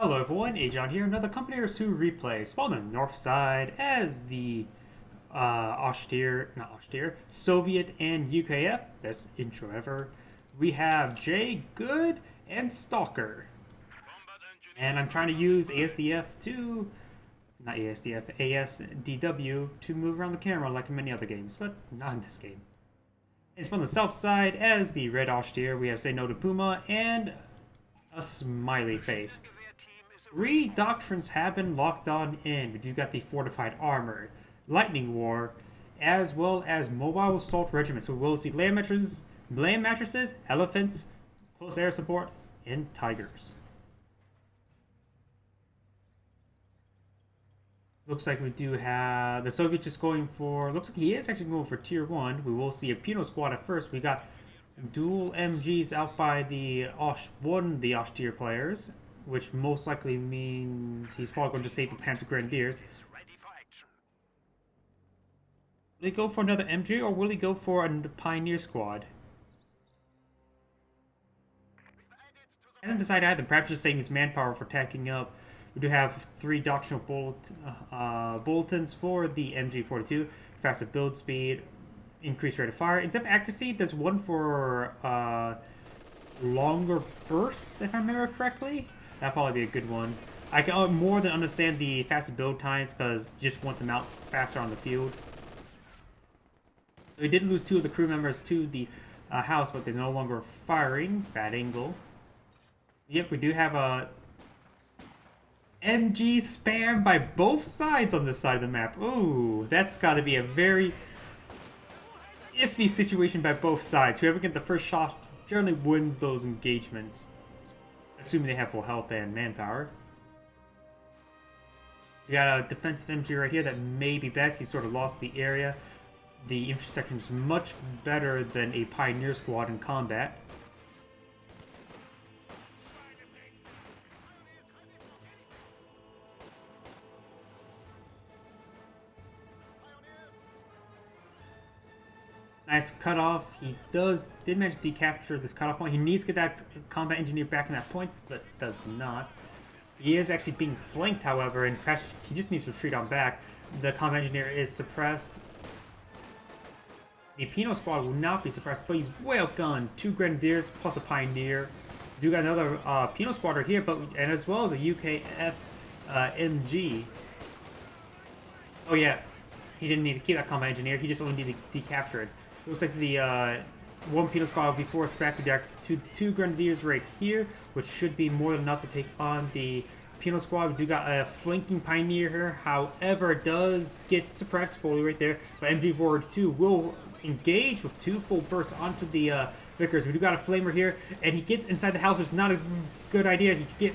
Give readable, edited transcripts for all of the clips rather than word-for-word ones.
Hello everyone, Agion here, another Company Heroes 2 replay. Spawned on the north side as the Soviet and UKF, best intro ever. We have J3good and Stalker. And I'm trying to use ASDW to move around the camera like in many other games, but not in this game. And spawned on the south side as the red Austere, we have Say No to Puma and a smiley face. Three doctrines have been locked on in. We do got the fortified armor, lightning war, as well as mobile assault regiment. So we will see land mattresses, elephants, close air support, and tigers. Looks like we do have the Soviet just going for. Looks like he is actually going for tier 1. We will see a penal squad at first. We got dual MGs out by the the Austere players, which most likely means he's probably going to save the Panzer Grenadiers. Will he go for another MG or will he go for a Pioneer squad? Hasn't decided either. Perhaps just saving his manpower for tacking up. We do have 3 doctrinal bulletins for the MG42. Faster build speed, increased rate of fire. Instead of accuracy, there's one for longer bursts, if I remember correctly. That'd probably be a good one. I can more than understand the faster build times because you just want them out faster on the field. We did lose 2 of the crew members to the house, but they're no longer firing. Bad angle. Yep, we do have a MG spam by both sides on this side of the map. Ooh, that's got to be a very iffy situation by both sides. Whoever gets the first shot generally wins those engagements, assuming they have full health and manpower. We got a defensive MG right here that may be best. He sort of lost the area. The infantry section is much better than a Pioneer squad in combat. Nice cutoff. He did manage to decapture this cutoff point. He needs to get that combat engineer back in that point, but does not. He is actually being flanked, however, and he just needs to retreat on back. The combat engineer is suppressed. The Pinot squad will not be suppressed, but he's well gunned. 2 grenadiers plus a pioneer. We do got another Pinot squad right here, and as well as a UKF MG. Oh yeah, he didn't need to keep that combat engineer. He just only needed to decapture it. Looks like the one Penal squad will be forced back to 2 grenadiers right here, which should be more than enough to take on the Penal squad. We do got a flanking pioneer here, however, it does get suppressed fully right there. But MG42 will engage with 2 full bursts onto the Vickers. We do got a flamer here, and he gets inside the house, which is not a good idea. He could get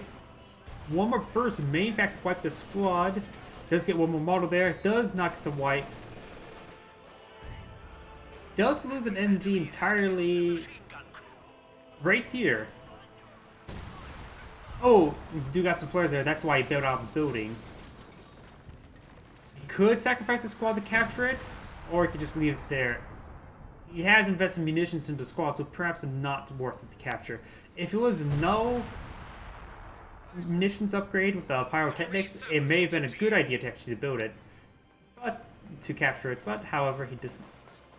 one more burst, may in fact wipe the squad. Does get one more model there, does not get the wipe. Does lose an MG entirely right here. Oh, do got some flares there. That's why he built out the building. He could sacrifice the squad to capture it, or he could just leave it there. He has invested munitions into the squad, so perhaps not worth it to capture. If it was no munitions upgrade with the pyrotechnics, it may have been a good idea to actually build it, but to capture it. But however, he did.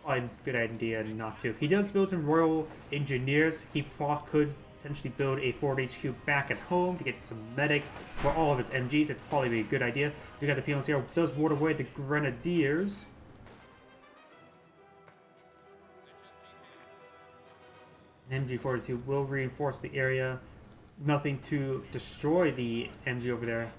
A good idea not to. He does build some Royal Engineers. He could potentially build a Ford HQ back at home to get some medics for all of his MGs. It's probably be a good idea. We got the penals here. Does ward away the Grenadiers. An MG42 will reinforce the area. Nothing to destroy the MG over there.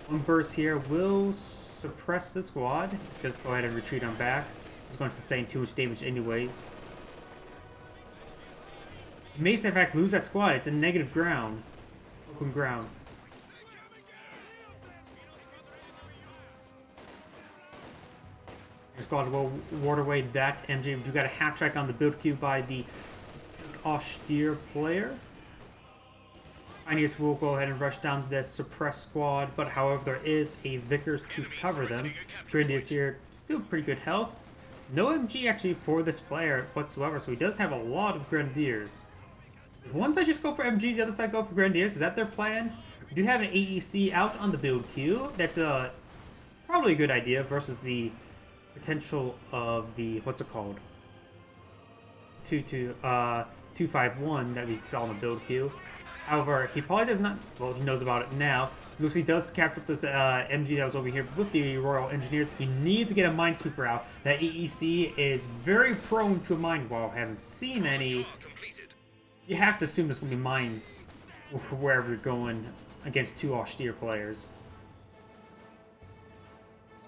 One burst here will suppress the squad. Just go ahead and retreat on back. It's going to sustain too much damage anyways. He may in fact lose that squad. It's in negative ground. Open ground. The squad will ward away that MG. We do got a half track on the build queue by the Austere player. Pioneers will go ahead and rush down to this suppressed squad, but however, there is a Vickers to cover them. Grenadiers here, still pretty good health. No MG actually for this player whatsoever, so he does have a lot of Grenadiers. One side just go for MGs, the other side go for Grenadiers. Is that their plan? We do have an AEC out on the build queue. That's probably a good idea versus the potential of the, what's it called? 251 that we saw in the build queue. However, he probably does not, well, he knows about it now. Lucy does capture this MG that was over here with the Royal Engineers. He needs to get a Minesweeper out. That AEC is very prone to a mine. While I haven't seen any, you have to assume there's going to be mines wherever you're going against two austere players.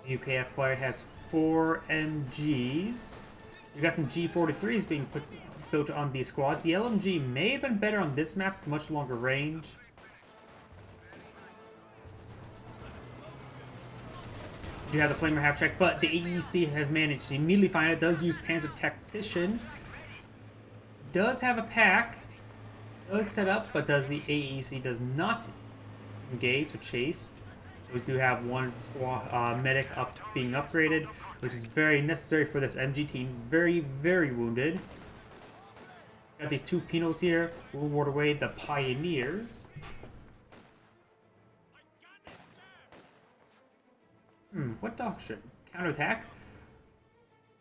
The UKF player has 4 MGs. You got some G43s being built on these squads. The LMG may have been better on this map, much longer range. You have the Flamer half-track, but the AEC has managed to immediately find it. Does use Panzer Tactician. Does have a pack. Does set up, but does the AEC does not engage or chase. We do have one squad medic being upgraded, which is very necessary for this MG team. Very, very wounded. Got these 2 Pinos here. We'll ward away the Pioneers. What doctrine? Counterattack?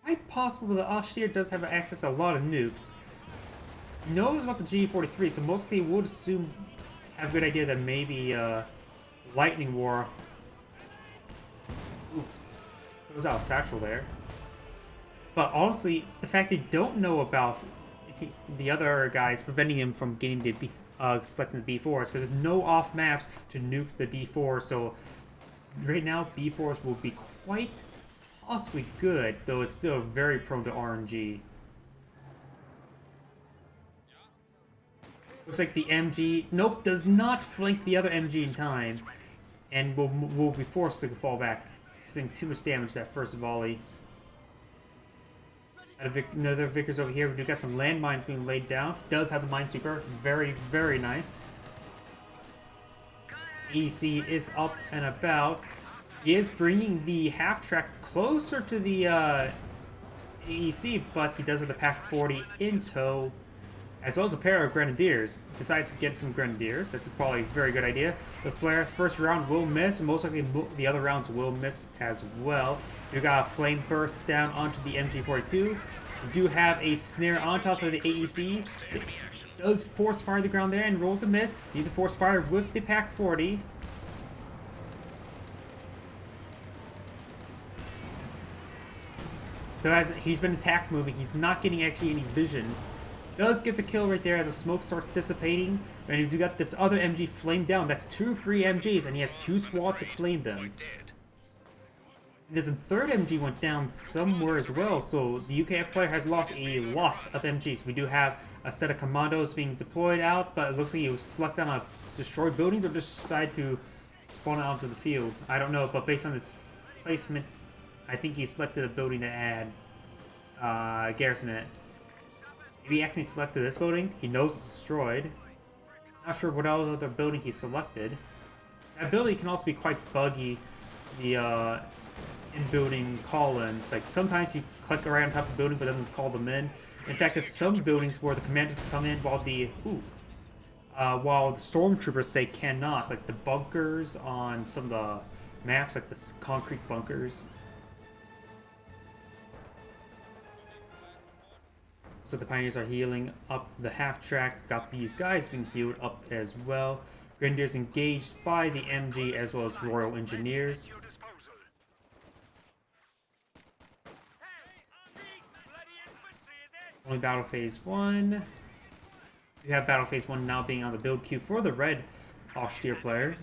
Quite possible the Austere does have access to a lot of nukes. He knows about the G43, so most people would assume, have a good idea that maybe Lightning War. Ooh, throws out a satchel there. But honestly, the fact they don't know about the other guys preventing him from getting the selecting the B4s, because there's no off maps to nuke the B4, so right now B4s will be quite possibly good, though it's still very prone to RNG. Looks like the MG, nope, does not flank the other MG in time, and will be forced to fall back, seeing too much damage that first volley. Another Vickers over here. We do got some landmines being laid down. Does have a Minesweeper. Very, very nice. EC is up and about. He is bringing the half-track closer to the AEC, but he does have the Pack 40 in tow, as well as a pair of Grenadiers. Decides to get some Grenadiers. That's probably a very good idea. The flare first round will miss, and most likely the other rounds will miss as well. We got a Flame Burst down onto the MG42. We do have a Snare on top of the AEC. It does force fire the ground there and rolls a miss. He's a force fire with the Pack 40. So as he's been attack moving, he's not getting actually any vision. Does get the kill right there as the smoke starts dissipating. And you do got this other MG flamed down. That's 2 free MGs, and he has 2 squads to claim them. And there's a third MG went down somewhere as well, so the UKF player has lost a lot of MGs. We do have a set of commandos being deployed out, but it looks like he was selected on a destroyed buildings or just decided to spawn out onto the field. I don't know, but based on its placement, I think he selected a building to add garrison in it. Maybe he actually selected this building. He knows it's destroyed. Not sure what other building he selected. That building can also be quite buggy. The in-building call-ins. Like sometimes you click right on top of the building, but it doesn't call them in. In fact, there's some buildings where the commanders can come in while the stormtroopers say cannot. Like the bunkers on some of the maps, like the concrete bunkers. So the Pioneers are healing up the half-track. Got these guys being healed up as well. Grenadiers engaged by the MG as well as Royal Engineers. Only Battle Phase 1. We have Battle Phase 1 now being on the build queue for the red austere player.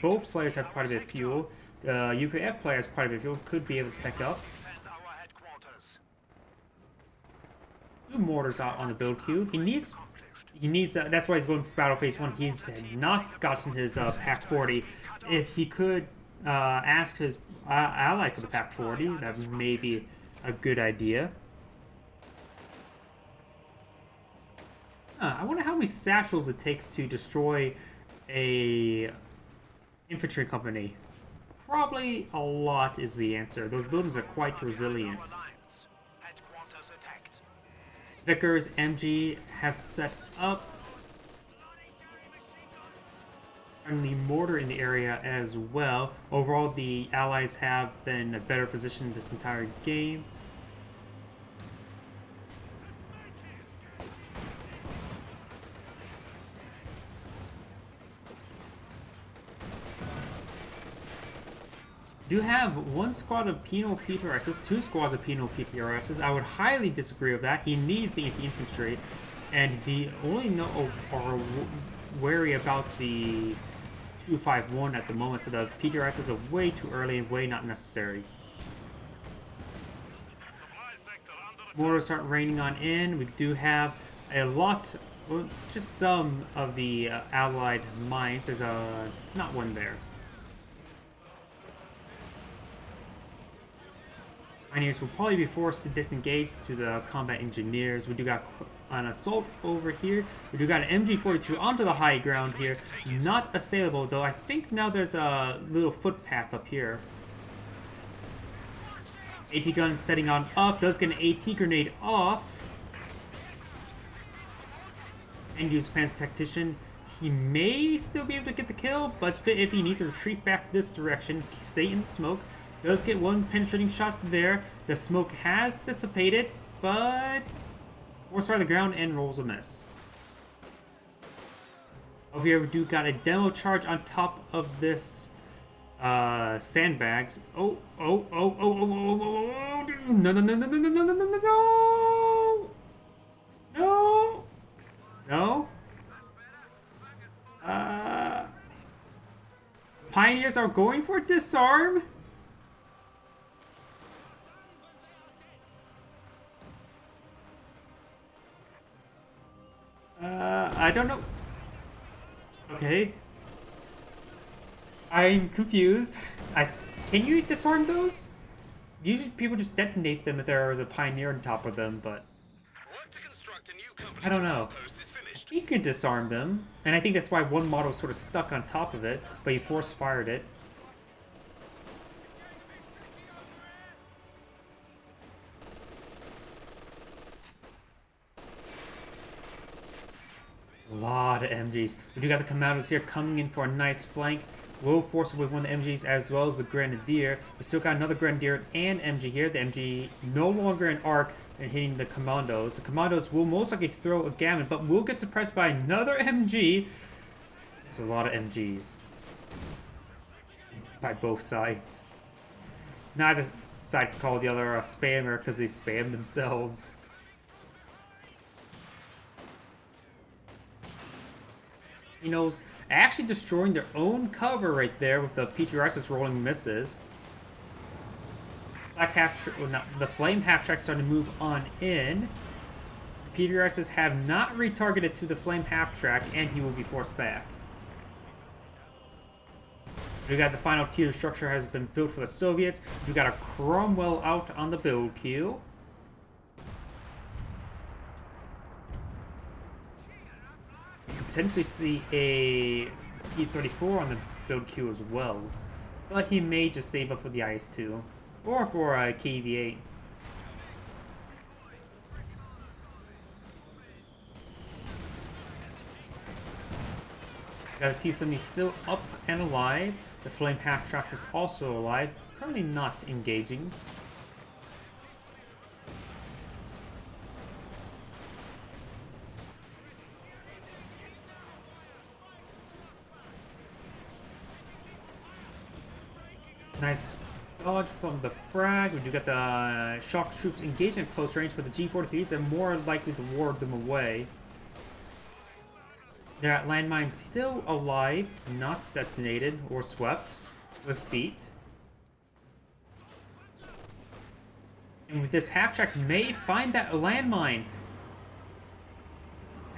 Both players have quite a bit of fuel. The UKF player has quite a bit of fuel. Could be able to tech up. 2 mortars out on the build queue. He needs that's why he's going for Battle Phase 1. He's not gotten his Pack 40. If he could ask his ally for the Pack 40, that may be a good idea. I wonder how many satchels it takes to destroy a infantry company. Probably a lot is the answer. Those buildings are quite resilient. Vickers, MG have set up. friendly mortar in the area as well. Overall, the Allies have been in a better position this entire game. Do have one squad of Penal PTRSs, two squads of Penal PTRSs. I would highly disagree with that. He needs the anti-infantry, and the only know or wary about the 251 at the moment, so the PTRSs are way too early and way not necessary. Mortars start raining on in. We do have a lot, well, just some of the allied mines. There's not one there. Pioneers will probably be forced to disengage to the combat engineers. We do got an assault over here. We do got an MG42 onto the high ground here. Not assailable, though. I think now there's a little footpath up here. AT gun setting on up. Does get an AT grenade off. And use Panzer Tactician. He may still be able to get the kill, but it's a bit iffy. He needs to retreat back this direction. Stay in the smoke. Does get one penetrating shot there. The smoke has dissipated, but forced by the ground and rolls a miss. Over here, we do got a demo charge on top of this sandbags. Oh, oh, oh, oh, oh, oh, oh, oh, no, no, no, no, no, no, no, no, no, no, no, no. Pioneers are going for disarm. I don't know. Okay. I'm confused. Can you disarm those? Usually people just detonate them if there is a pioneer on top of them, but I don't know. He could disarm them, and I think that's why one model sort of stuck on top of it, but he force fired it. A lot of MGs. We do got the commandos here coming in for a nice flank. Will force with one of the MGs as well as the Grenadier. We still got another Grenadier and MG here. The MG no longer in arc and hitting the commandos. The commandos will most likely throw a gammon, but will get suppressed by another MG. It's a lot of MGs. By both sides. Neither side can call the other a spammer because they spam themselves. Actually destroying their own cover right there with the PTRS's rolling misses. The flame half-track starting to move on in. PTRS's have not retargeted to the flame half-track, and he will be forced back. We got the final tier structure has been built for the Soviets. We got a Cromwell out on the build queue. Potentially see a P-34 on the build queue as well, but he may just save up for the IS-2 or for a KV-8. Got a T-70 still up and alive. The flame half-track is also alive, currently not engaging. Nice dodge from the frag. We do get the shock troops engaging at close range, but the G43s are more likely to ward them away. That landmine still alive, not detonated or swept with feet. And with this half-track may find that landmine.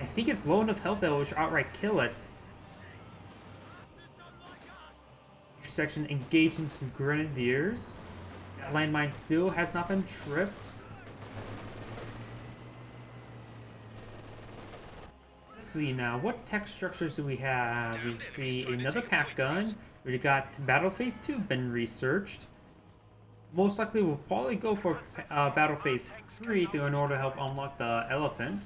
I think it's low enough health that it will outright kill it. Section engaging some grenadiers. That landmine still has not been tripped. Let's see now, what tech structures do we have? We see another pack gun. We got Battle Phase 2 been researched. Most likely we'll probably go for Battle Phase 3 in order to help unlock the elephant.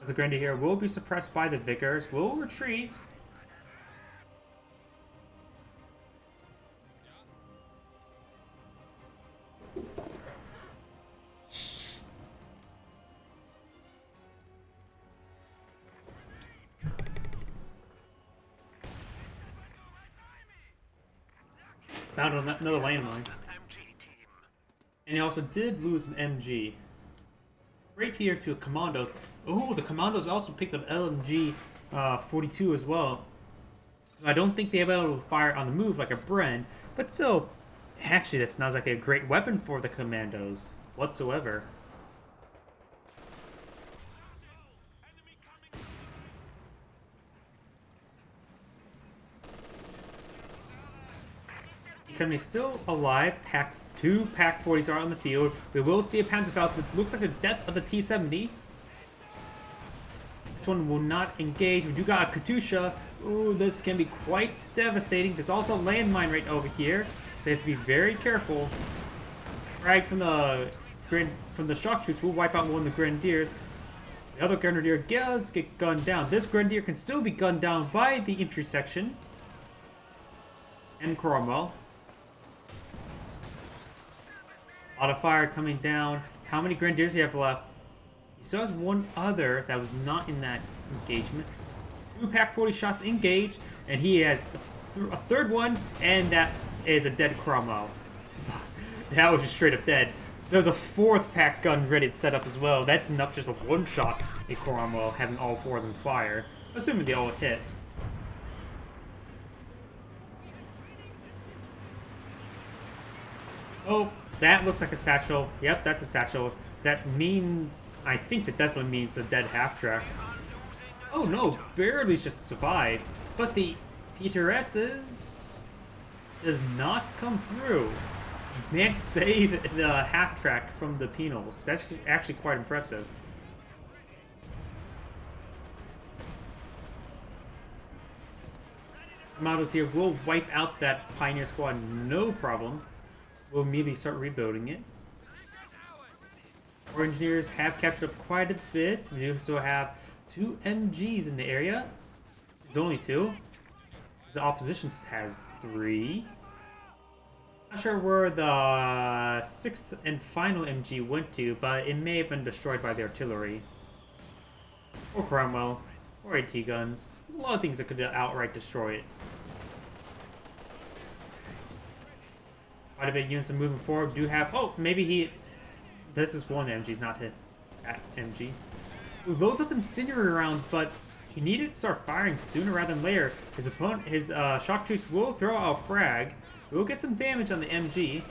As the Grenadier here will be suppressed by the Vicars, will retreat. Found another landmine. And he also did lose an MG. Right here to Commandos. Oh, the Commandos also picked up LMG 42 as well. I don't think they'll be able to fire on the move like a Bren, but still, actually, that's not like a great weapon for the Commandos whatsoever. T-70 is still alive. Two Pack 40s are on the field. We will see a Panzerfaust. This looks like the death of the T-70. This one will not engage. We do got a Katusha. Ooh, this can be quite devastating. There's also a landmine right over here, so he has to be very careful. Frag from the shock troops will wipe out one of the Grenadiers. The other Grenadier does get gunned down. This Grenadier can still be gunned down by the infantry section. And Cromwell. A lot of fire coming down. How many Grenadiers do you have left? He still has one other that was not in that engagement. Two Pack 40 shots engaged, and he has a third one, and that is a dead Cromwell. That was just straight up dead. There's a fourth Pack gun ready to set up as well. That's enough just a one-shot a Cromwell, having all four of them fire. Assuming they all hit. Oh, that looks like a satchel. Yep, that's a satchel. That means, I think that definitely means a dead half-track. Oh no, barely just survived. But the Peter S's does not come through. He managed to save the half-track from the penals. That's actually quite impressive. Commandos here will wipe out that Pioneer Squad, no problem. We'll immediately start rebuilding it. Our engineers have captured up quite a bit. We also have two MGs in the area. There's only two. The opposition has three. Not sure where the sixth and final MG went to, but it may have been destroyed by the artillery. Or Cromwell. Or AT guns. There's a lot of things that could outright destroy it. Quite a bit of units are moving forward. Do have... Oh, maybe he... This is one MG's not hit at MG. He blows up incendiary rounds, but he needed to start firing sooner rather than later. His opponent, his shock troops will throw out a frag. We'll get some damage on the MG.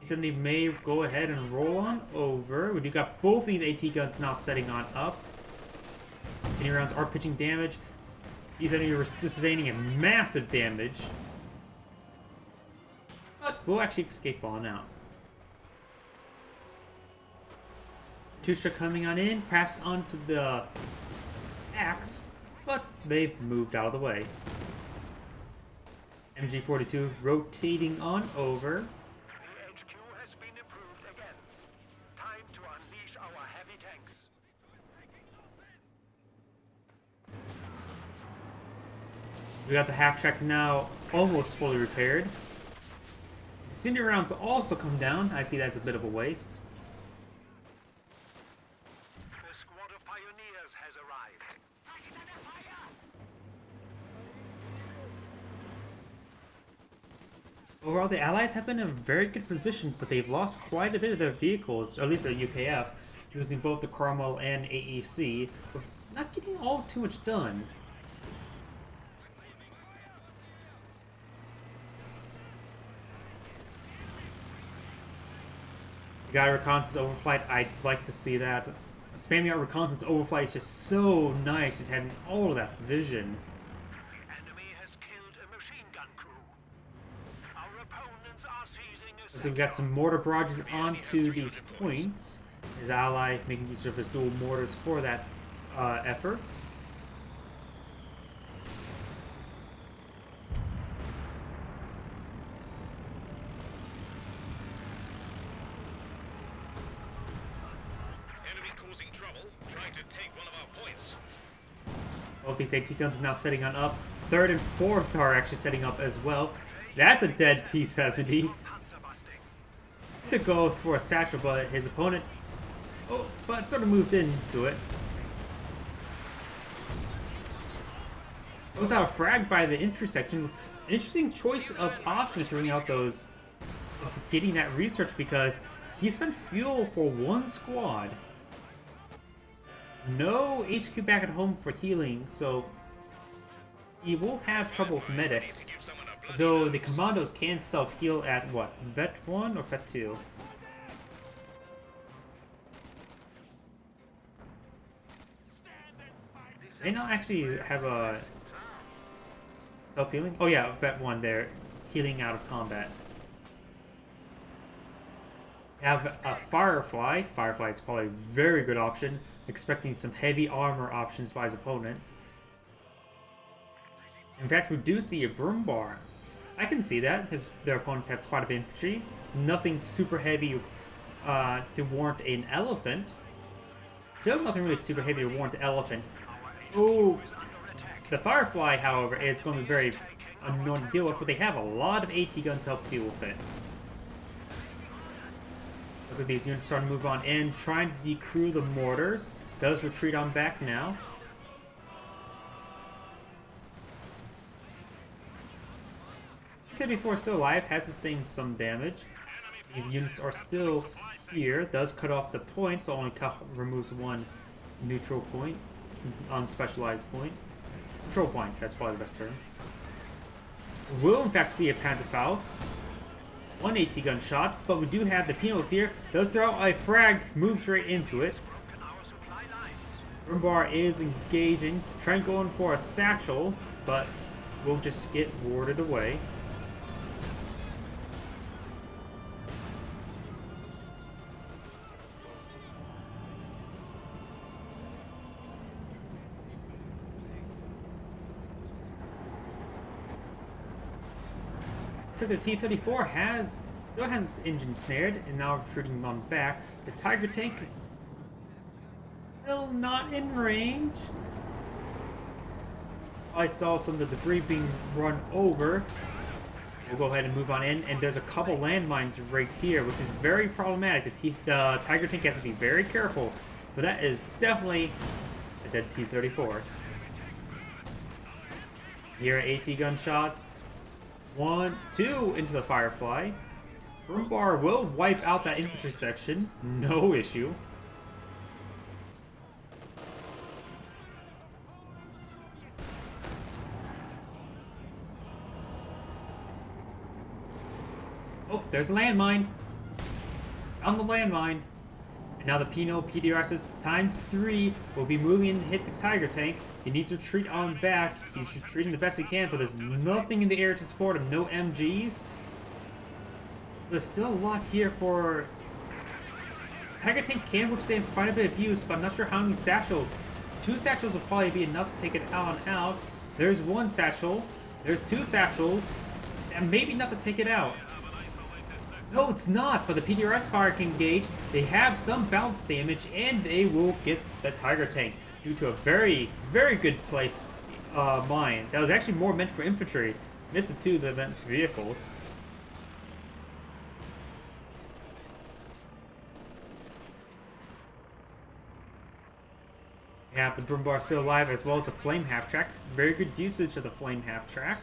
T-70 may go ahead and roll on over. We do got both these AT guns now setting on up. Incendiary rounds are pitching damage. T-70 is sustaining a massive damage. But we'll actually escape on out. Katusha coming on in, perhaps onto the axe, but they've moved out of the way. MG42 rotating on over. The HQ has been improved again. Time to unleash our heavy tanks. We got the half track now almost fully repaired. Incendiary rounds also come down. I see that's a bit of a waste. The squad of pioneers has arrived. Overall, the Allies have been in a very good position, but they've lost quite a bit of their vehicles, or at least their UKF, using both the Cromwell and AEC, but not getting all too much done. We got a reconnaissance overflight. I'd like to see that. Spamming out reconnaissance overflight is just so nice, just having all of that vision. Enemy has killed a machine gun crew. Our opponents are seizing a So we've got some mortar barrages onto these points. His ally making use of his dual mortars for that effort. enemy causing trouble. trying to take one of our points. Both these AT guns are now setting on up. Third and fourth are actually setting up as well. That's a dead T-70. Could go for a satchel, but his opponent, but sort of moved into it. Goes out fragged by the intersection. Interesting choice of option throwing out those, of getting that research, because he spent fuel for one squad. No HQ back at home for healing, so he will have trouble with medics. Though the commandos can self-heal at what? Vet 1 or Vet 2? They not actually have a self-healing? Oh yeah, Vet 1 there. Healing out of combat. Have a Firefly. Firefly is probably a very good option. Expecting some heavy armor options by his opponent. In fact, we do see a Broom Bar. I can see that, because their opponents have quite a bit of infantry. Nothing super heavy to warrant an elephant. Still nothing really super heavy to warrant an elephant. Oh, the Firefly, however, is going to be very annoying to deal with, but they have a lot of AT guns to help deal with it. So these units starting to move on in, trying to decrew the mortars. Does retreat on back now. T-34 still alive, has sustained some damage. These units are still here. Does cut off the point, but only removes one neutral point, unspecialized point. Control point, that's probably the best term. We'll in fact see a Panzerfaust. One AT gun shot, but we do have the Pinos here. Does throw a frag, moves right into it. Rimbar is engaging, trying going for a satchel, but will just get warded away. So the T-34 still has its engine snared, and now retreating on back. The Tiger tank still not in range. I saw some of the debris being run over. We'll go ahead and move on in, and there's a couple landmines right here, which is very problematic. The Tiger tank has to be very careful, but that is definitely a dead T-34. Here, AT gunshot. 1, 2 into the Firefly. Broombar will wipe out that infantry section. No issue. Oh, there's a landmine. Found the landmine. And now the Pino PDRS's ×3 will be moving in to hit the Tiger tank. He needs to retreat on back. He's retreating the best he can, but there's nothing in the air to support him. No MGs. There's still a lot here for... Tiger tank can withstand quite a bit of use, but I'm not sure how many satchels. 2 satchels will probably be enough to take it out and out. There's 1 satchel. There's 2 satchels. And maybe enough to take it out. No, it's not, but the PDRS fire can engage. They have some bounce damage, and they will get the Tiger tank due to a very, very good place mine. That was actually more meant for infantry. Missed it too, than meant for vehicles. We have the Broombar still alive, as well as the Flame half-track. Very good usage of the Flame half-track.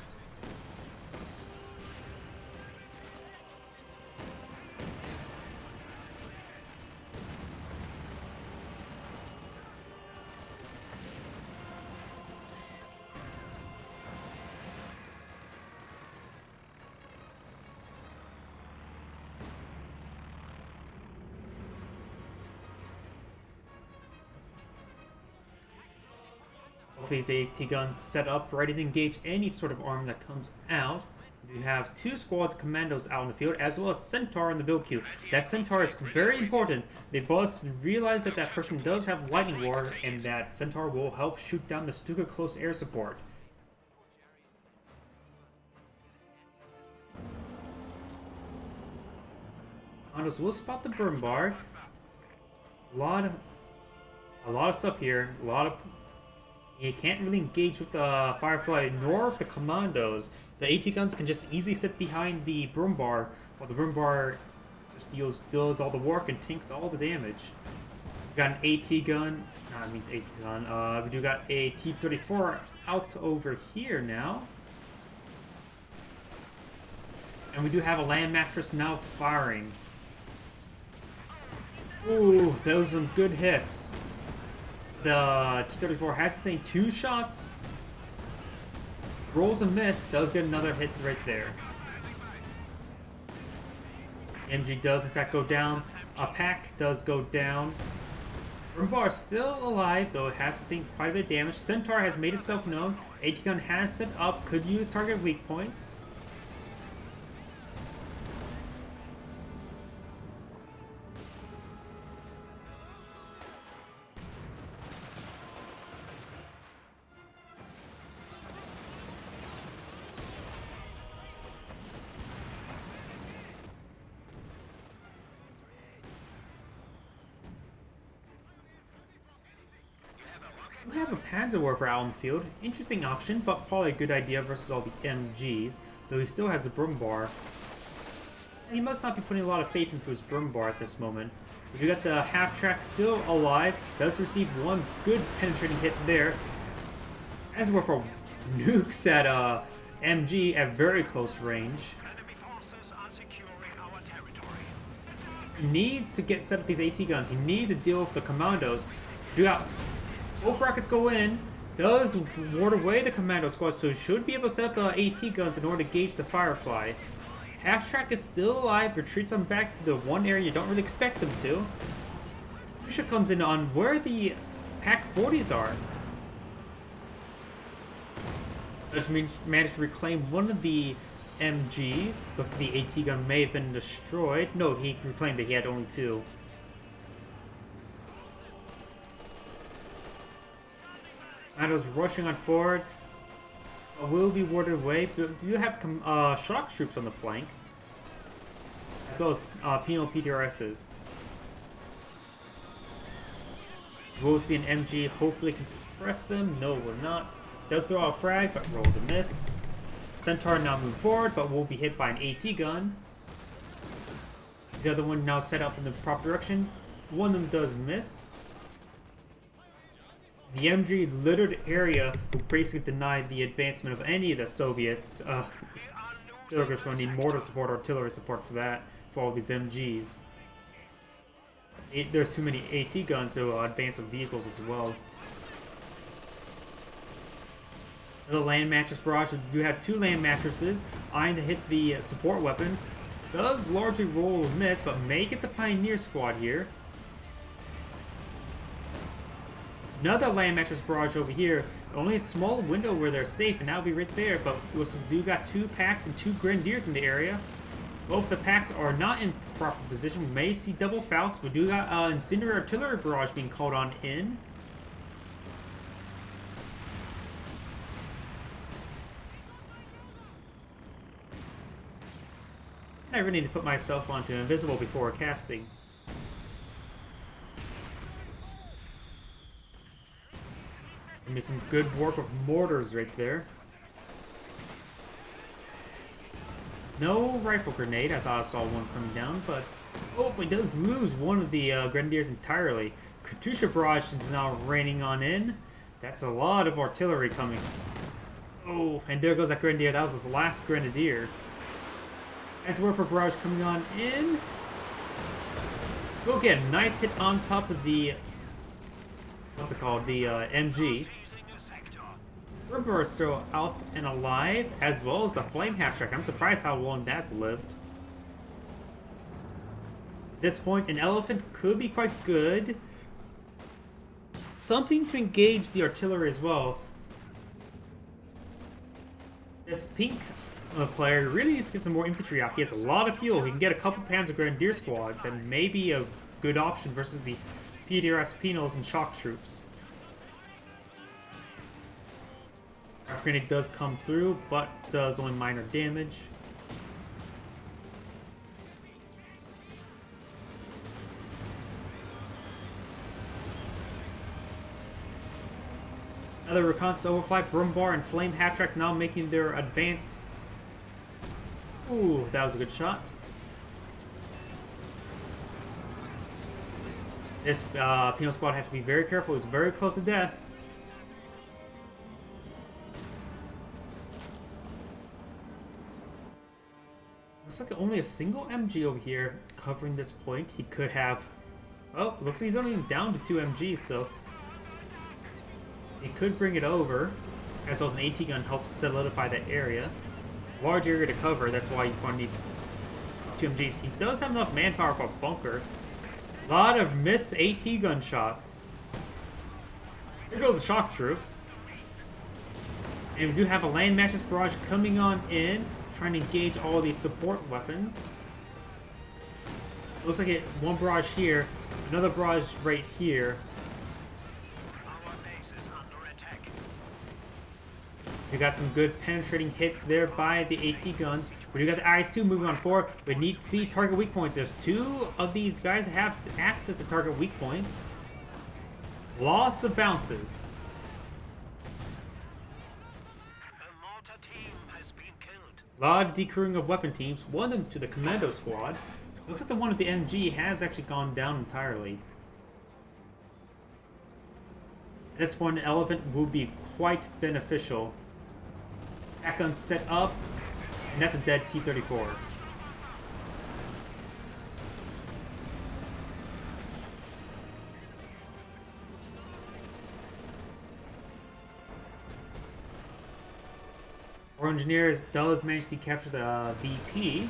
These AT guns set up, ready to engage any sort of arm that comes out. You have 2 squads commandos out in the field, as well as Centaur in the build queue. That Centaur is very important. They both realize that that person does have Lightning War, and that Centaur will help shoot down the Stuka close air support. Commandos will spot the Broombar. A lot of A lot of stuff here. A lot of... You can't really engage with the Firefly nor with the commandos. The AT guns can just easily sit behind the broom bar, while the broom bar just does all the work and tanks all the damage. We got an AT gun. I mean AT gun. We do got a T-34 out over here now. And we do have a land mattress now firing. Ooh, those are some good hits. The T-34 has sustained 2 shots. Rolls a miss, does get another hit right there. MG does in fact go down. A pack does go down. Rumbar is still alive, though it has sustained quite a bit of damage. Centaur has made itself known. AT gun has set up, could use target weak points. We have a Panzerwerfer out in the field. Interesting option, but probably a good idea versus all the MGs, though he still has the broom bar. And he must not be putting a lot of faith into his broom bar at this moment. We got the half-track still alive, does receive one good penetrating hit there. Panzerwerfer nukes at MG at very close range. Enemy forces are securing our territory. He needs to get set up these AT guns. He needs to deal with the commandos. Do out. Both rockets go in, does ward away the commando squad, so he should be able to set up the AT guns in order to gauge the Firefly. Half-track is still alive, retreats on back to the one area you don't really expect them to. Pusha comes in on where the Pack 40s are. Just managed to reclaim one of the MGs. Looks like the AT gun may have been destroyed. No, he reclaimed it, he had only 2. Commandos rushing on forward. Will be warded away. But do you have shock troops on the flank? As well as penal PTRSs. We'll see an MG. Hopefully can suppress them. No, we're not. Does throw out a frag, but rolls a miss. Centaur now move forward, but will be hit by an AT gun. The other one now set up in the proper direction. One of them does miss. The MG littered area will basically deny the advancement of any of the Soviets. They're going to need mortar support, artillery support for that, for all these MGs. There's too many AT guns to advance with vehicles as well. The land mattress barrage, we do have 2 land mattresses, eyeing to hit the support weapons. Does largely roll a miss, but may get the Pioneer squad here. Another land mattress barrage over here. Only a small window where they're safe, and that'll be right there. But we also do got 2 packs and 2 grenadiers in the area. Both the packs are not in proper position. We may see double fouts. We do got incendiary artillery barrage being called on in. I really need to put myself onto invisible before casting. Give me some good work of mortars right there. No rifle grenade. I thought I saw one coming down, but... Oh, he does lose one of the grenadiers entirely. Katusha barrage is now raining on in. That's a lot of artillery coming. Oh, and there goes that grenadier. That was his last grenadier. That's where for barrage coming on in. We'll get a nice hit on top of the... What's it called? The MG. Rubber is still out and alive, as well as the flame half-track. I'm surprised how long that's lived. At this point, an elephant could be quite good. Something to engage the artillery as well. This pink player really needs to get some more infantry out. He has a lot of fuel. He can get a couple pounds of grenadier squads, and maybe a good option versus the PDRS penals and shock troops. Grenade does come through, but does only minor damage. Another reconnaissance overflight. Brumbar and Flame half-tracks now making their advance. Ooh, that was a good shot. This Pino squad has to be very careful. It's very close to death. Looks like only a single MG over here covering this point. He could have... Oh, looks like he's only down to 2 MGs, so... He could bring it over. As well as an AT gun helps solidify that area. Large area to cover, that's why you want to need 2 MGs. He does have enough manpower for a bunker. A lot of missed AT gun shots. Here goes the shock troops. And we do have a land matches barrage coming on in, trying to engage all these support weapons. Looks like it one barrage here, another barrage right here. Our base is under attack. We got some good penetrating hits there by the AT guns. We do got the IS-2 moving on forward. We need to see target weak points. There's 2 of these guys that have access to target weak points. Lots of bounces. A mortar team has been killed. A lot of decrewing of weapon teams. One of them to the commando squad. Looks like the one at the MG has actually gone down entirely. At this point, an elephant will be quite beneficial. Back gun set up. And that's a dead T-34. Our engineers does manage to capture the VP.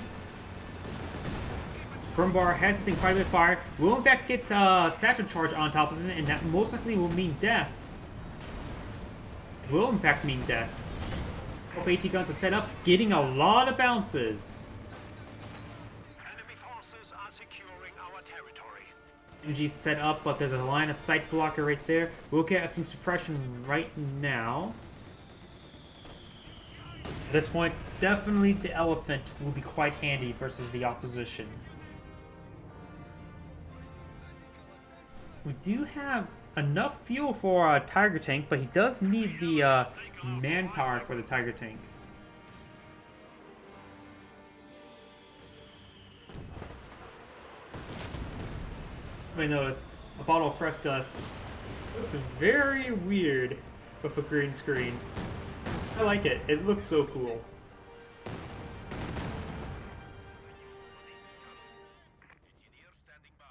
Brumbar has this thing quite a bit of fire. Will in fact get satchel charge on top of it, and that most likely will mean death. It will in fact mean death. Both AT guns are set up, getting a lot of bounces. Enemy forces are securing our territory. MG's set up, but there's a line of sight blocker right there. We'll get some suppression right now. At this point, definitely the elephant will be quite handy versus the opposition. We do have enough fuel for a Tiger tank, but he does need the manpower for the Tiger tank. I notice a bottle of Fresca looks very weird with a green screen. I like it. It looks so cool. Engineer standing by.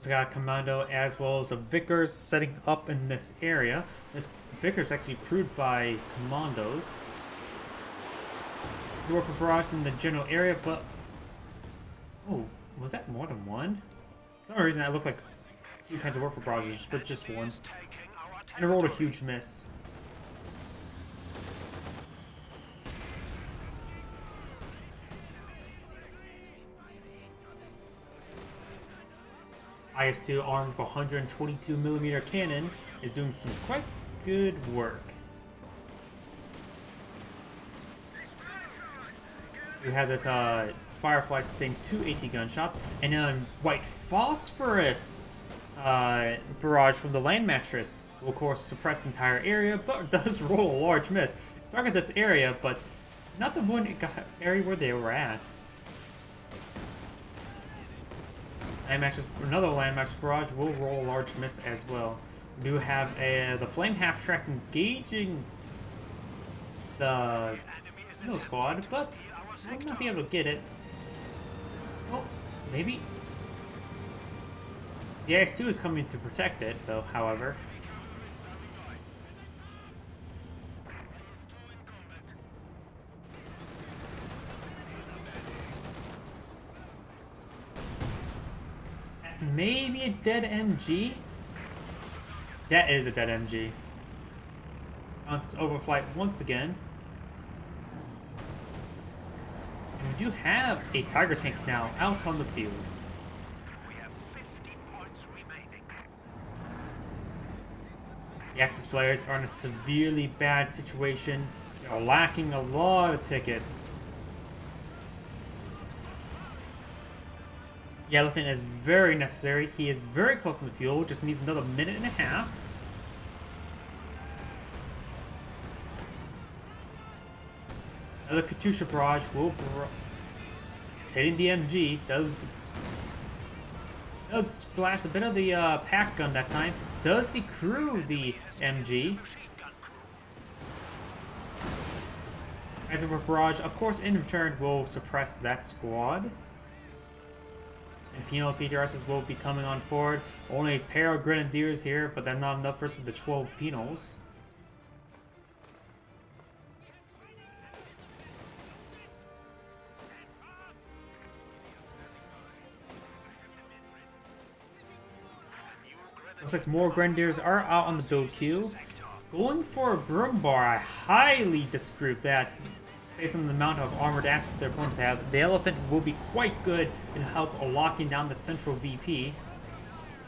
We got a commando as well as a Vickers setting up in this area. This Vickers actually crewed by commandos. There's a warfare barrage in the general area, but oh, was that more than one? For some reason that looked like 2 kinds of warfare barrages, but just one. Taking our And it rolled a territory. huge miss. IS-2 armed with a 122mm cannon is doing some quite good work. We have this Firefly sustain 2 AT gunshots, and then white phosphorus barrage from the land mattress will of course suppress the entire area, but does roll a large miss. Target this area, but not the one area where they were at. Land matches, another land match barrage will roll a large miss as well. We do have the flame half track engaging the Pino squad, but we'll not be able to get it. Oh, maybe. The X2 is coming to protect it, though, however. Maybe a dead MG? That is a dead MG. Constant overflight once again. And we do have a Tiger tank now out on the field. We have 50 points remaining. The Axis players are in a severely bad situation. They are lacking a lot of tickets. The elephant is very necessary. He is very close to the fuel, just needs another minute and a half. Another Katusha barrage will. It's hitting the MG. Does splash a bit of the pack gun that time. Does decrew the MG. As a barrage, of course, in return will suppress that squad. And penal PTRSs will be coming on forward. Only a pair of grenadiers here, but that's not enough versus the 12 penals. Looks like more grenadiers are out on the build queue. Going for a Brumbar, I highly disagree with that. Based on the amount of armored assets they're going to have, the elephant will be quite good in help locking down the central VP.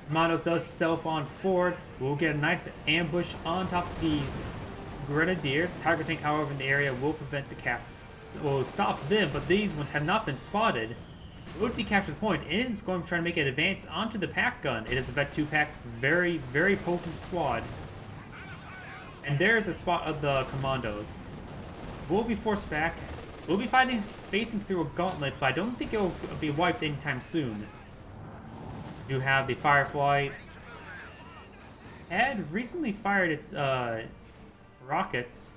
Commandos does stealth on forward. We'll get a nice ambush on top of these grenadiers. Tiger tank, however, in the area will prevent the cap. Will stop them, but these ones have not been spotted. Will decapture the point. It is going to try to make an advance onto the pack gun. It is a Vet 2 pack, very, very potent squad. And there's a spot of the commandos. We'll be forced back. We'll be facing through a gauntlet, but I don't think it'll be wiped anytime soon. You have the Firefly. Had recently fired its rockets.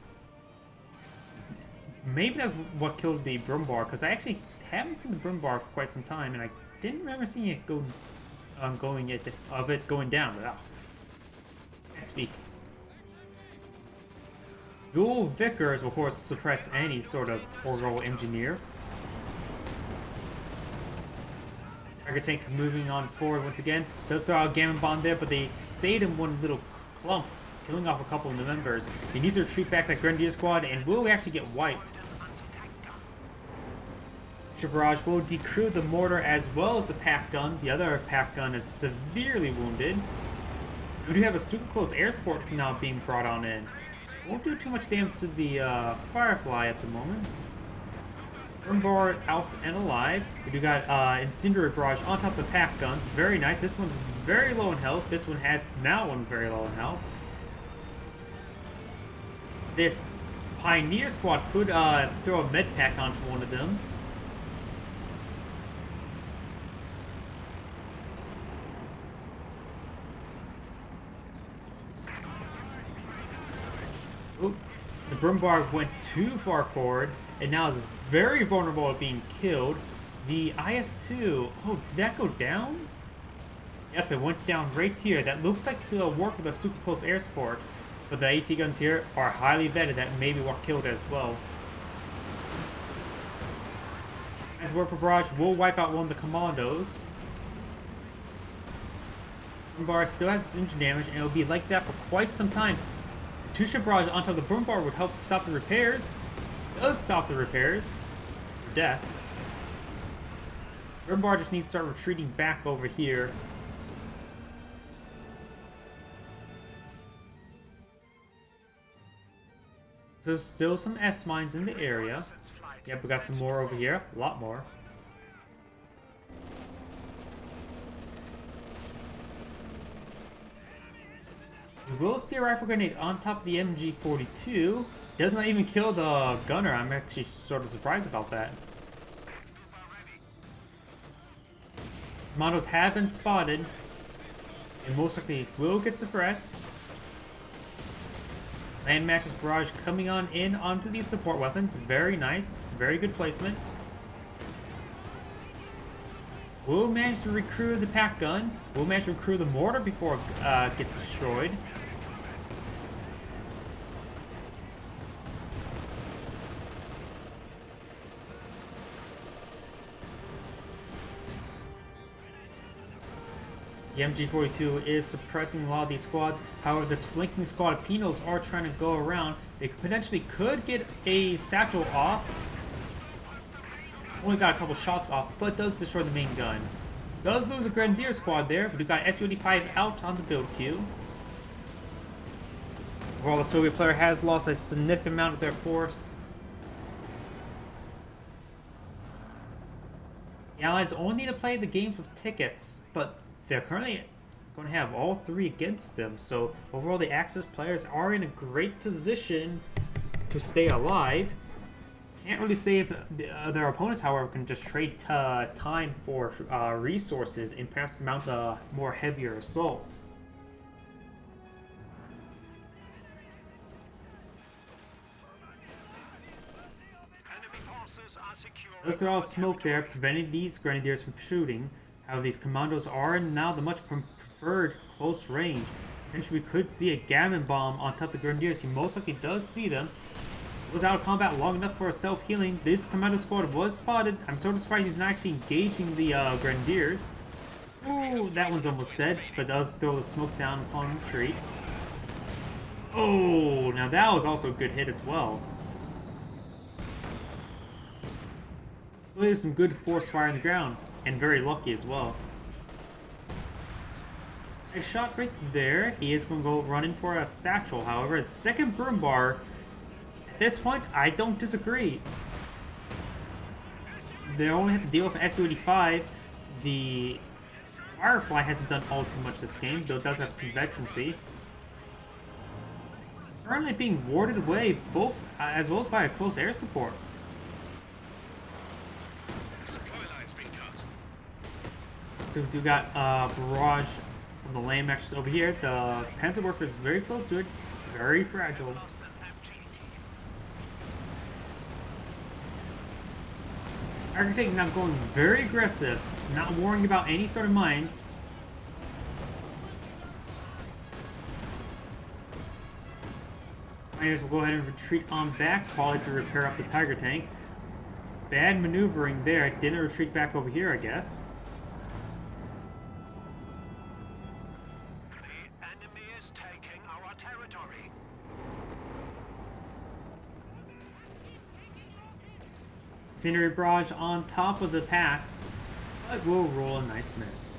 Maybe that's what killed the Brumbar, because I actually haven't seen the Brumbar for quite some time, and I didn't remember seeing it going down. But can't speak. Dual Vickers will, of course, suppress any sort of orbital engineer. Tiger tank moving on forward once again. Does throw out a Gammon Bomb there, but they stayed in one little clump, killing off a couple of the members. He needs to retreat back that Grenadier squad, and will actually get wiped. Barrage will decrew the mortar as well as the pack gun. The other pack gun is severely wounded. We do have a super close air support now being brought on in. Won't do too much damage to the Firefly at the moment. Brumbar out and alive. We do got Incendiary Barrage on top of the pack guns. Very nice. This one's very low in health. This one has now one very low in health. This Pioneer squad could throw a med pack onto one of them. Oop. The Brumbar went too far forward, and now is very vulnerable to being killed. The IS-2, oh, did that go down? Yep, it went down right here. That looks like the work of the super close air support, but the AT guns here are highly vetted. That may be what killed it as well. As work for Barrage, will wipe out one of the commandos. Brumbar still has its engine damage, and it'll be like that for quite some time. Katusha barrage on top of the Brumbar would help stop the repairs. Does stop the repairs. For death. Brumbar just needs to start retreating back over here. There's still some S-mines in the area. Yep, we got some more over here. A lot more. We will see a rifle grenade on top of the MG42. Does not even kill the gunner. I'm actually sort of surprised about that. Commandos have been spotted, and most likely will get suppressed. Land matches barrage coming on in onto these support weapons. Very nice. Very good placement. We'll manage to recruit the pack gun. We'll manage to recruit the mortar before it gets destroyed. The MG42 is suppressing a lot of these squads. However, this flanking squad of Pinos are trying to go around. They potentially could get a satchel off. Only got a couple shots off, but does destroy the main gun. Does lose a Grenadier squad there, but we got SU-85 out on the build queue. Overall, the Soviet player has lost a significant amount of their force. The Allies only need to play the games with tickets, but they're currently going to have all three against them. So overall, the Axis players are in a great position to stay alive. Can't really say if their opponents, however, can just trade time for resources and perhaps mount a more heavier assault. Thus, they're all smoke there, preventing these grenadiers from shooting. However, these commandos are now the much preferred close range. Potentially, we could see a gammon bomb on top of the grenadiers. He most likely does see them. Was out of combat long enough for a self-healing. This commando squad was spotted. I'm sort of surprised he's not actually engaging the grenadiers. Ooh, that one's almost dead, but does throw the smoke down upon retreat. Oh, now that was also a good hit as well. There's some good force fire on the ground, and very lucky as well. A shot right there. He is going to go running for a satchel, however. The second burn bar. At this point, I don't disagree. They only have to deal with Su-85. The Firefly hasn't done all too much this game, though it does have some veterancy. Currently being warded away, both as well as by a close air support. So we do got barrage from the lane matches over here. The Panzerwerfer is very close to it. It's very fragile. Architect now going very aggressive, not worrying about any sort of mines. Miners will go ahead and retreat on back, probably to repair up the Tiger tank. Bad maneuvering there. Didn't retreat back over here, I guess. The enemy is taking our territory. Scenery barrage on top of the packs, but will roll a nice miss.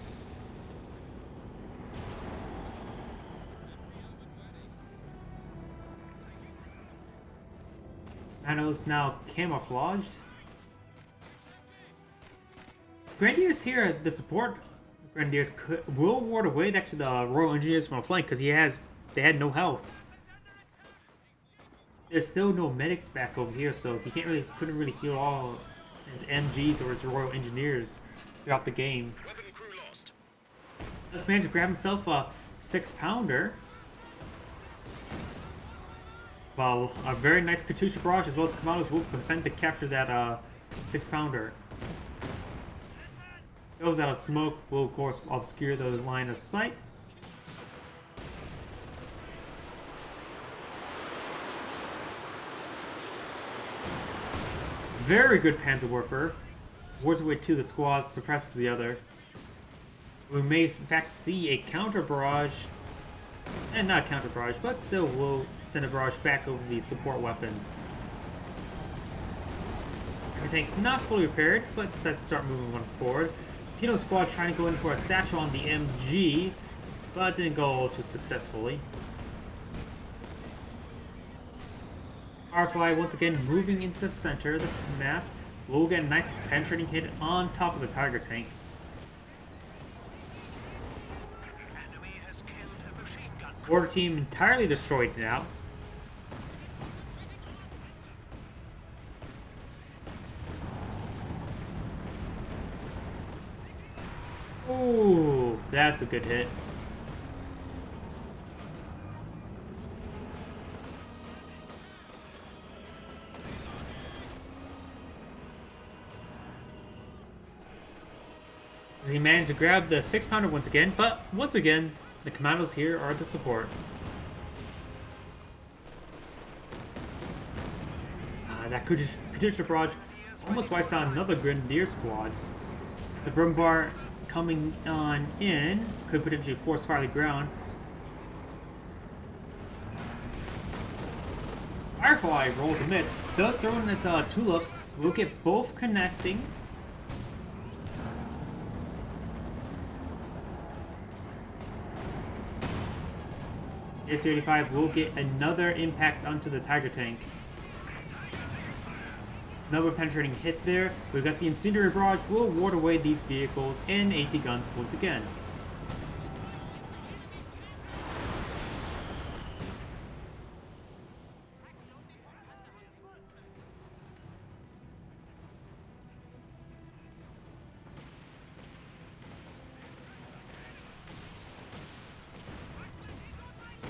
Manos now camouflaged. Grenadiers here, the support Grenadiers will ward away actually the Royal Engineers from a flank because they had no health. There's still no medics back over here, so he couldn't really heal all his MGs or his Royal Engineers throughout the game. Just managed to grab himself a 6-pounder. Well, a very nice Katusha barrage as well as commandos will prevent the capture of that 6-pounder. Goes out of smoke, will of course obscure the line of sight. Very good Panzerwerfer. Wards away to the squads, suppresses the other. We may in fact see a counter barrage. And not a counter barrage, but still will send a barrage back over the support weapons. The tank not fully repaired, but decides to start moving one forward. Pino squad trying to go in for a satchel on the MG, but didn't go all too successfully. Firefly once again moving into the center of the map. We'll get a nice penetrating hit on top of the Tiger tank. Border team entirely destroyed now. Ooh, that's a good hit. He managed to grab the 6-pounder once again, but once again, the commandos here are the support. That Katusha barrage almost wipes out another Grenadier squad. The Brumbar coming on in could potentially force fire the ground. Firefly rolls a miss, does throw in its tulips, will get both connecting. Su-85 will get another impact onto the Tiger tank. Another penetrating hit there. We've got the incendiary barrage will ward away these vehicles and AT guns once again.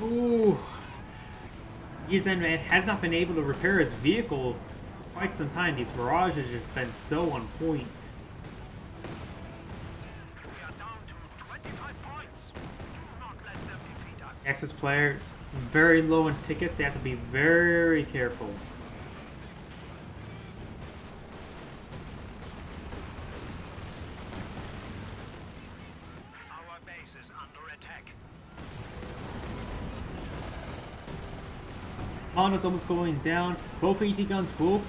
Ooh. Ezen has not been able to repair his vehicle for quite some time. These barrages have been so on point. We are down to 25 points. Do not let them defeat us. Axis players very low in tickets. They have to be very careful. Our base is under attack. Honda's almost going down. Both AT guns will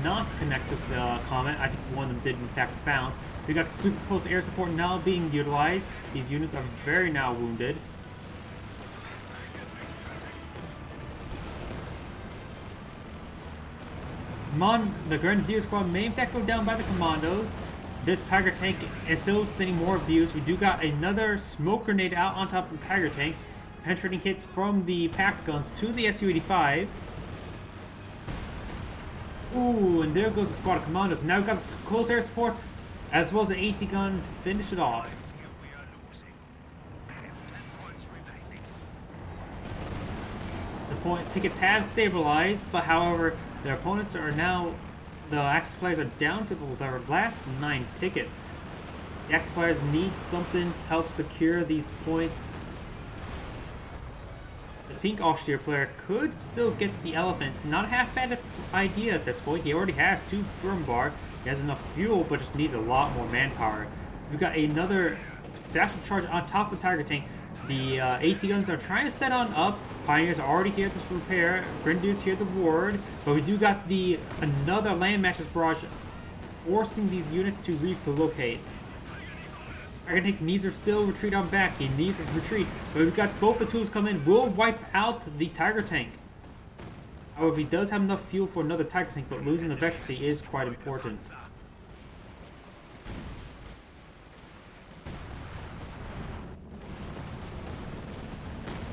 not connect with the Comet. I think one of them did in fact bounce. We got super close air support now being utilized. These units are very now wounded. The Grenadier squad may in fact go down by the commandos. This Tiger tank is still sending more abuse. We do got another smoke grenade out on top of the Tiger tank. Penetrating hits from the pack guns to the Su-85. Ooh, and there goes the squad of commandos. Now we've got close air support as well as the AT gun to finish it off. We are losing. We have 10 points remaining. The point tickets have stabilized, but however, their opponents are now, the Axis players are down to their last 9 tickets. The Axis players need something to help secure these points. The pink Austere player could still get the elephant. Not a half bad idea at this point. He already has 2 Brumbar. He has enough fuel, but just needs a lot more manpower. We've got another satchel charge on top of the Tiger tank. The AT guns are trying to set on up. Pioneers are already here to repair. Grenadiers here to ward. But we do got another land matches barrage forcing these units to relocate. Tiger tank needs to still retreat on back. He needs to retreat. But we've got both the tools come in. Will wipe out the Tiger tank. However, he does have enough fuel for another Tiger tank, but losing the Veterancy is quite important.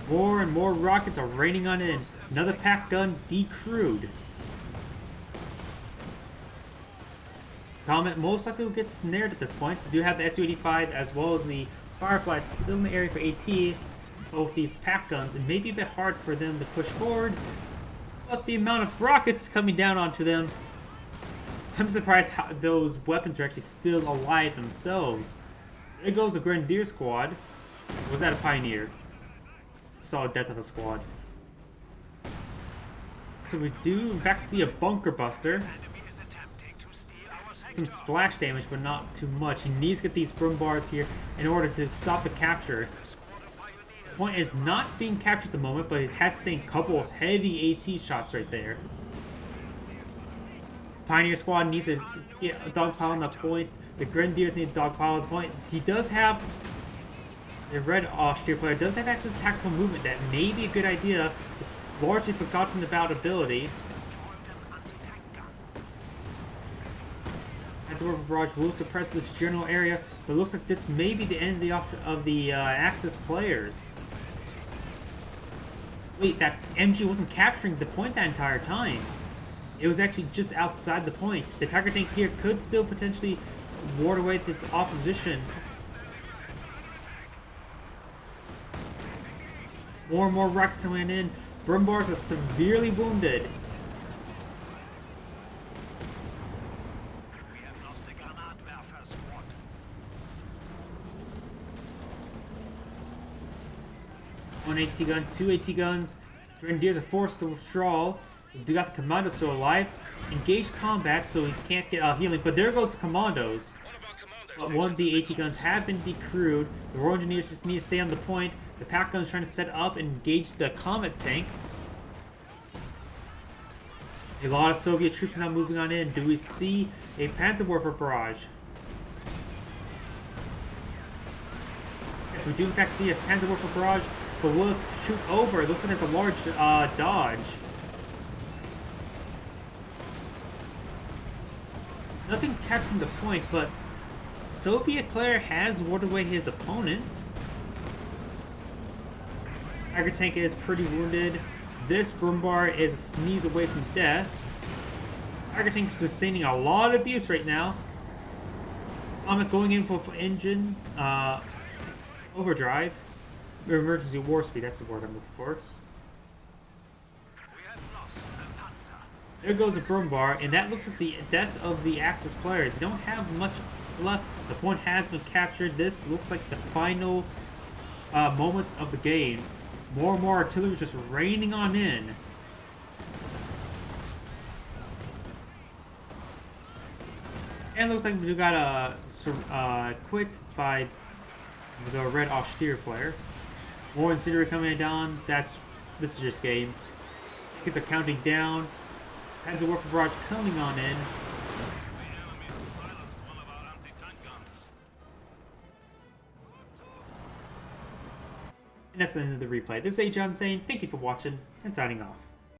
More and more rockets are raining on in. Another pack gun decrewed. Comet most likely will get snared at this point. We do have the Su-85 as well as the Firefly still in the area for AT. Both these pack guns. It may be a bit hard for them to push forward, but the amount of rockets coming down onto them, I'm surprised how those weapons are actually still alive themselves. There goes a Grenadier squad. Or was that a Pioneer? Saw a death of a squad. So we do in fact see a bunker buster. Enemy is attempting to steal our Some sector. splash damage, but not too much. He needs to get these Brumbars here in order to stop the capture. Squad of pioneers. The point is not being captured at the moment, but it has to take a couple of heavy AT shots right there. Pioneer squad needs to get a dogpile on the point. The Grenadiers need a dogpile on the point. He does have, the red Austere player does have access to tactical movement. That may be a good idea. It's largely forgotten about ability. Anti-Warfare Barrage will suppress this general area, but it looks like this may be the end of the Axis players. Wait, that MG wasn't capturing the point that entire time. It was actually just outside the point. The Tiger tank here could still potentially ward away this opposition. More and more rockets coming in. Brumbars are severely wounded. We have lost the Granatwerfer squad. One AT gun, 2 AT guns. Grenadiers are forced to withdraw. We do got the commandos still alive. Engage combat, so he can't get healing. But there goes the commandos. One of the AT guns have been decrewed. The Royal Engineers just need to stay on the point. The pack gun's trying to set up and engage the Comet tank. A lot of Soviet troops now moving on in. Do we see a Panzerwerfer barrage? Yes, we do in fact see a Panzerwerfer barrage, but will it shoot over? It looks like it's a large dodge. Nothing's capturing the point, but Soviet player has warded away his opponent. Tiger Tank is pretty wounded. This Brumbar is a sneeze away from death. Tiger Tank is sustaining a lot of abuse right now. Comet going in for engine overdrive. Or emergency war speed, that's the word I'm looking for. There goes a Brumbar, and that looks like the death of the Axis players. They don't have much left. The point has been captured. This looks like the final moments of the game. More and more artillery just raining on in. And it looks like we got a quit by the red austere player. More incendiary coming down. This is just game. It's a counting down. Hands of Warfare Barrage coming on in. And that's the end of the replay. This is Agion saying thank you for watching and signing off.